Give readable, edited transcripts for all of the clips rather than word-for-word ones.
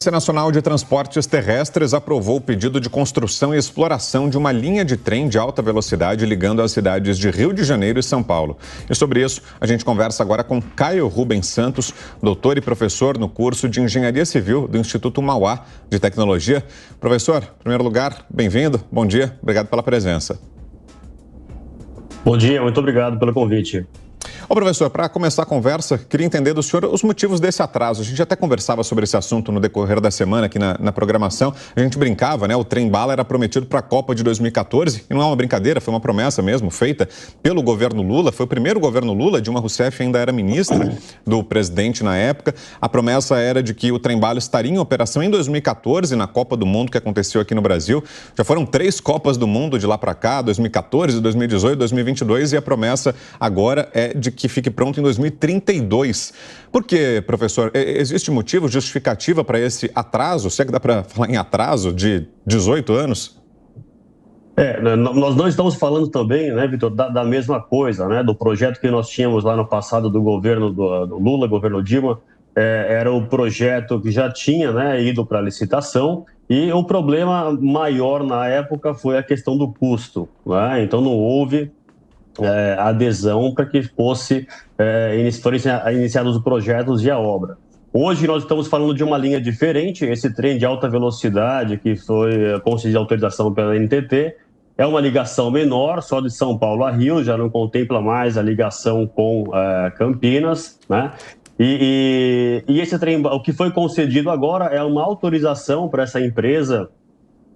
A Agência Nacional de Transportes Terrestres aprovou o pedido de construção e exploração de uma linha de trem de alta velocidade ligando as cidades de Rio de Janeiro e São Paulo. E sobre isso, a gente conversa agora com Caio Rubens Santos, doutor e professor no curso de Engenharia Civil do Instituto Mauá de Tecnologia. Professor, em primeiro lugar, bem-vindo, bom dia, obrigado pela presença. Bom dia, muito obrigado pelo convite. Ô professor, para começar a conversa, queria entender do senhor os motivos desse atraso. A gente até conversava sobre esse assunto no decorrer da semana aqui na programação. A gente brincava, né? O trem-bala era prometido para a Copa de 2014 e não é uma brincadeira, foi uma promessa mesmo feita pelo governo Lula. Foi o primeiro governo Lula, Dilma Rousseff ainda era ministra do presidente na época. A promessa era de que o trem-bala estaria em operação em 2014 na Copa do Mundo que aconteceu aqui no Brasil. Já foram 3 Copas do Mundo de lá para cá, 2014, 2018, 2022 e a promessa agora é de que fique pronto em 2032. Por quê, professor? Existe motivo, justificativa para esse atraso? Se é que dá para falar em atraso de 18 anos? Nós não estamos falando também, né, Vitor, da mesma coisa, né, do projeto que nós tínhamos lá no passado do governo do Lula, governo Dilma. Era o projeto que já tinha, né, ido para licitação e o problema maior na época foi a questão do custo, né? Então não houve adesão para que fossem iniciados os projetos e a obra. Hoje nós estamos falando de uma linha diferente, esse trem de alta velocidade que foi concedida autorização pela NTT, é uma ligação menor, só de São Paulo a Rio, já não contempla mais a ligação com Campinas, né? E esse trem, o que foi concedido agora é uma autorização para essa empresa,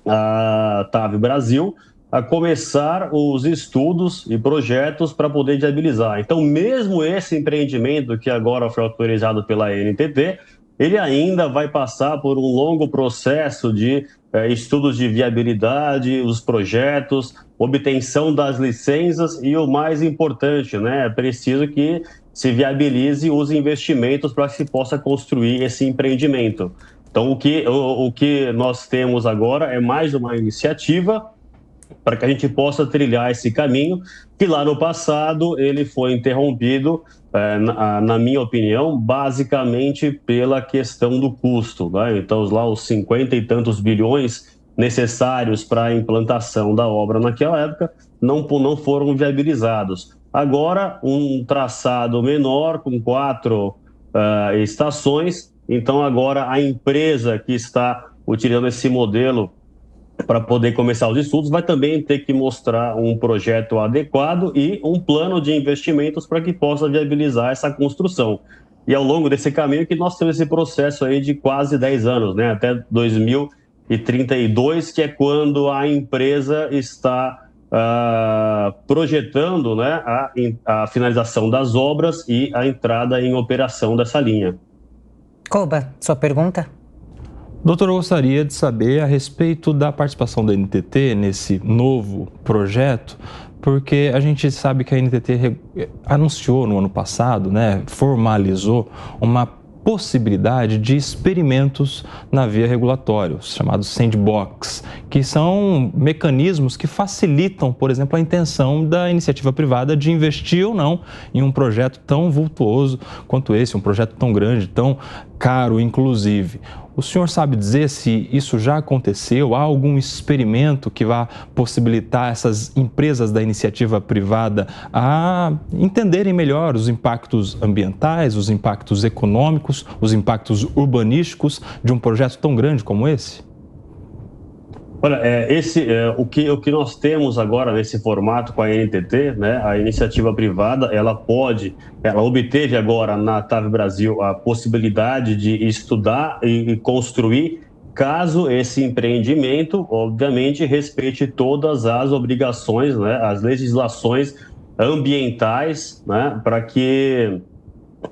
a TAV Brasil, a começar os estudos e projetos para poder viabilizar. Então, mesmo esse empreendimento que agora foi autorizado pela NTT, ele ainda vai passar por um longo processo de estudos de viabilidade, os projetos, obtenção das licenças e o mais importante, né, é preciso que se viabilize os investimentos para que se possa construir esse empreendimento. Então, o que nós temos agora é mais uma iniciativa para que a gente possa trilhar esse caminho, que lá no passado ele foi interrompido, na minha opinião, basicamente pela questão do custo, né? Então, lá os 50 e tantos bilhões necessários para a implantação da obra naquela época não foram viabilizados. Agora, um traçado menor, com 4 estações, então agora a empresa que está utilizando esse modelo para poder começar os estudos, vai também ter que mostrar um projeto adequado e um plano de investimentos para que possa viabilizar essa construção. E ao longo desse caminho que nós temos esse processo aí de quase 10 anos, né, até 2032, que é quando a empresa está projetando, né, a finalização das obras e a entrada em operação dessa linha. Koba, sua pergunta? Doutor, eu gostaria de saber a respeito da participação da NTT nesse novo projeto, porque a gente sabe que a NTT anunciou no ano passado, né, formalizou uma possibilidade de experimentos na via regulatória, os chamados sandbox, que são mecanismos que facilitam, por exemplo, a intenção da iniciativa privada de investir ou não em um projeto tão vultuoso quanto esse, um projeto tão grande, tão caro, inclusive. O senhor sabe dizer se isso já aconteceu? Há algum experimento que vá possibilitar essas empresas da iniciativa privada a entenderem melhor os impactos ambientais, os impactos econômicos, os impactos urbanísticos de um projeto tão grande como esse? Olha, o que nós temos agora nesse formato com a NTT, né, a iniciativa privada, ela obteve agora na TAV Brasil a possibilidade de estudar e construir, caso esse empreendimento, obviamente, respeite todas as obrigações, né, as legislações ambientais, né, para que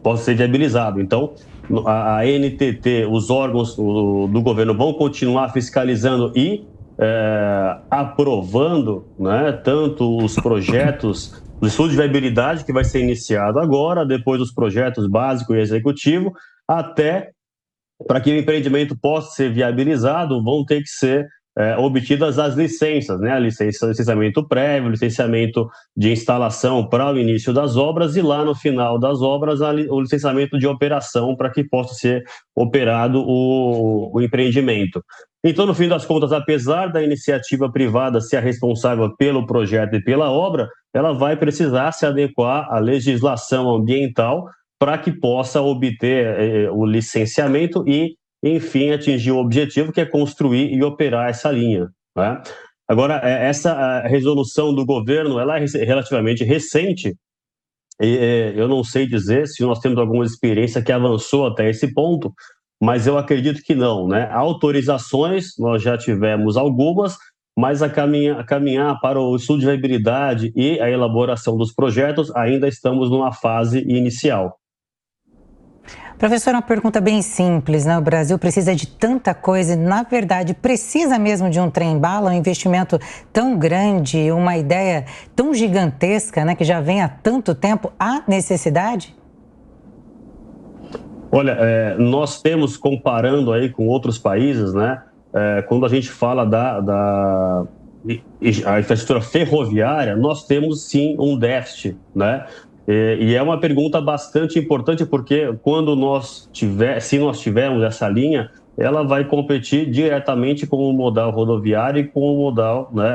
possa ser viabilizado. Então, a NTT, os órgãos do governo vão continuar fiscalizando e aprovando, né, tanto os projetos, o estudo de viabilidade que vai ser iniciado agora, depois os projetos básico e executivo, até para que o empreendimento possa ser viabilizado, vão ter que ser obtidas as licenças, né? Licenciamento prévio, licenciamento de instalação para o início das obras e lá no final das obras o licenciamento de operação para que possa ser operado o empreendimento. Então, no fim das contas, apesar da iniciativa privada ser a responsável pelo projeto e pela obra, ela vai precisar se adequar à legislação ambiental para que possa obter o licenciamento e, enfim, atingir o objetivo que é construir e operar essa linha, né? Agora, essa resolução do governo ela é relativamente recente e eu não sei dizer se nós temos alguma experiência que avançou até esse ponto, mas eu acredito que não, né? Autorizações, nós já tivemos algumas, mas a caminhar para o estudo de viabilidade e a elaboração dos projetos, ainda estamos numa fase inicial. Professor, uma pergunta bem simples, né? O Brasil precisa de tanta coisa e, na verdade, precisa mesmo de um trem-bala, um investimento tão grande, uma ideia tão gigantesca, né, que já vem há tanto tempo. Há necessidade? Olha, nós temos, comparando aí com outros países, né, quando a gente fala da infraestrutura ferroviária, nós temos sim um déficit, né? E é uma pergunta bastante importante porque se nós tivermos essa linha, ela vai competir diretamente com o modal rodoviário e com o modal, né,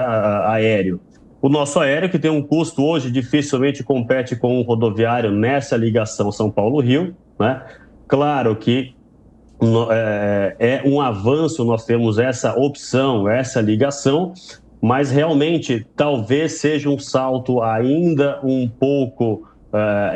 aéreo. O nosso aéreo, que tem um custo hoje, dificilmente compete com o rodoviário nessa ligação São Paulo-Rio, né? Claro que é um avanço, nós temos essa opção, essa ligação, mas realmente talvez seja um salto ainda um pouco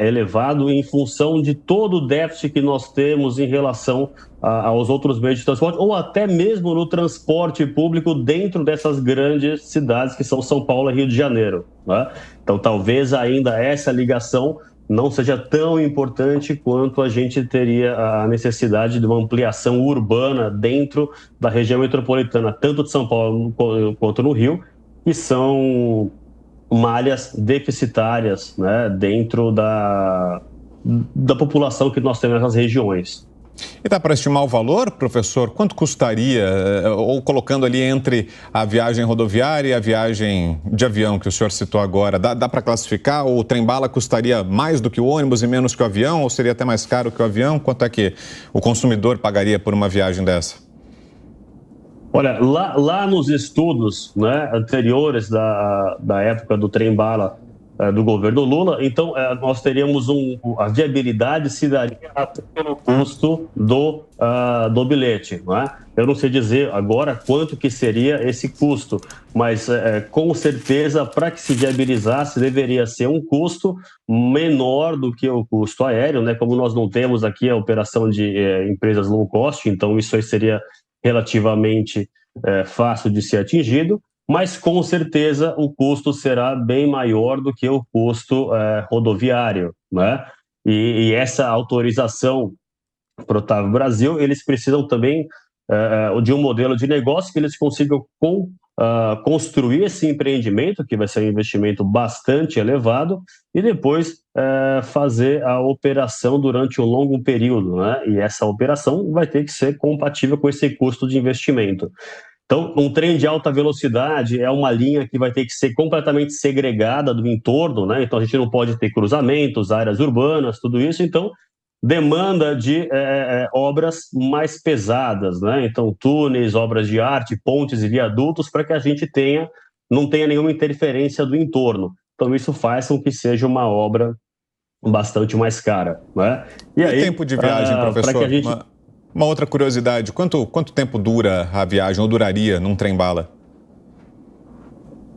elevado em função de todo o déficit que nós temos em relação aos outros meios de transporte, ou até mesmo no transporte público dentro dessas grandes cidades que são São Paulo e Rio de Janeiro, né? Então talvez ainda essa ligação não seja tão importante quanto a gente teria a necessidade de uma ampliação urbana dentro da região metropolitana, tanto de São Paulo quanto no Rio, que são malhas deficitárias, né, dentro da população que nós temos nessas regiões. E dá para estimar o valor, professor? Quanto custaria, ou colocando ali entre a viagem rodoviária e a viagem de avião que o senhor citou agora, dá para classificar? O trem-bala custaria mais do que o ônibus e menos que o avião, ou seria até mais caro que o avião? Quanto é que o consumidor pagaria por uma viagem dessa? Olha, lá nos estudos, né, anteriores da época do trem-bala do governo Lula, então nós teríamos a viabilidade se daria pelo custo do bilhete, não é? Eu não sei dizer agora quanto que seria esse custo, mas com certeza para que se viabilizasse deveria ser um custo menor do que o custo aéreo, né? Como nós não temos aqui a operação de empresas low cost, então isso aí seria relativamente fácil de ser atingido, mas com certeza o custo será bem maior do que o custo rodoviário, né? E essa autorização para o Otávio Brasil, eles precisam também de um modelo de negócio que eles consigam construir esse empreendimento, que vai ser um investimento bastante elevado, e depois fazer a operação durante um longo período, né? E essa operação vai ter que ser compatível com esse custo de investimento. Então, um trem de alta velocidade é uma linha que vai ter que ser completamente segregada do entorno, né? Então, a gente não pode ter cruzamentos, áreas urbanas, tudo isso. Então, demanda de obras mais pesadas, né? Então, túneis, obras de arte, pontes e viadutos, para que a gente não tenha nenhuma interferência do entorno. Então, isso faz com que seja uma obra bastante mais cara, né? E aí, tempo de viagem, professor? Que a gente... Uma outra curiosidade, quanto tempo dura a viagem, ou duraria num trem-bala?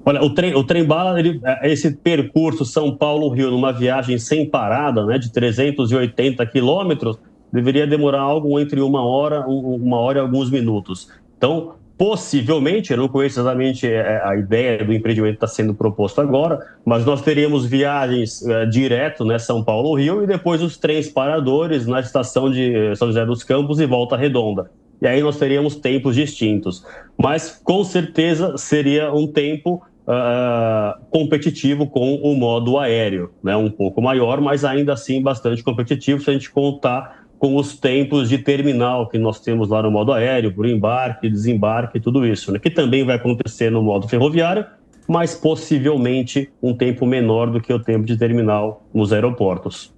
Olha, o trem-bala, esse percurso São Paulo-Rio, numa viagem sem parada, né, de 380 quilômetros, deveria demorar algo entre uma hora e alguns minutos. Então, possivelmente, eu não conheço exatamente a ideia do empreendimento que está sendo proposto agora, mas nós teríamos viagens direto, né, São Paulo-Rio, e depois os trens paradores na estação de São José dos Campos e Volta Redonda. E aí nós teríamos tempos distintos. Mas, com certeza, seria um tempo competitivo com o modo aéreo, né? Um pouco maior, mas ainda assim bastante competitivo se a gente contar com os tempos de terminal que nós temos lá no modo aéreo, por embarque, desembarque, tudo isso, né? Que também vai acontecer no modo ferroviário, mas possivelmente um tempo menor do que o tempo de terminal nos aeroportos.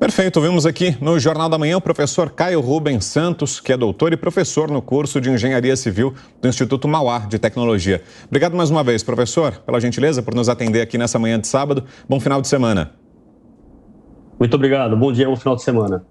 Perfeito, vimos aqui no Jornal da Manhã o professor Caio Rubens Santos, que é doutor e professor no curso de Engenharia Civil do Instituto Mauá de Tecnologia. Obrigado mais uma vez, professor, pela gentileza, por nos atender aqui nessa manhã de sábado. Bom final de semana. Muito obrigado, bom dia, bom final de semana.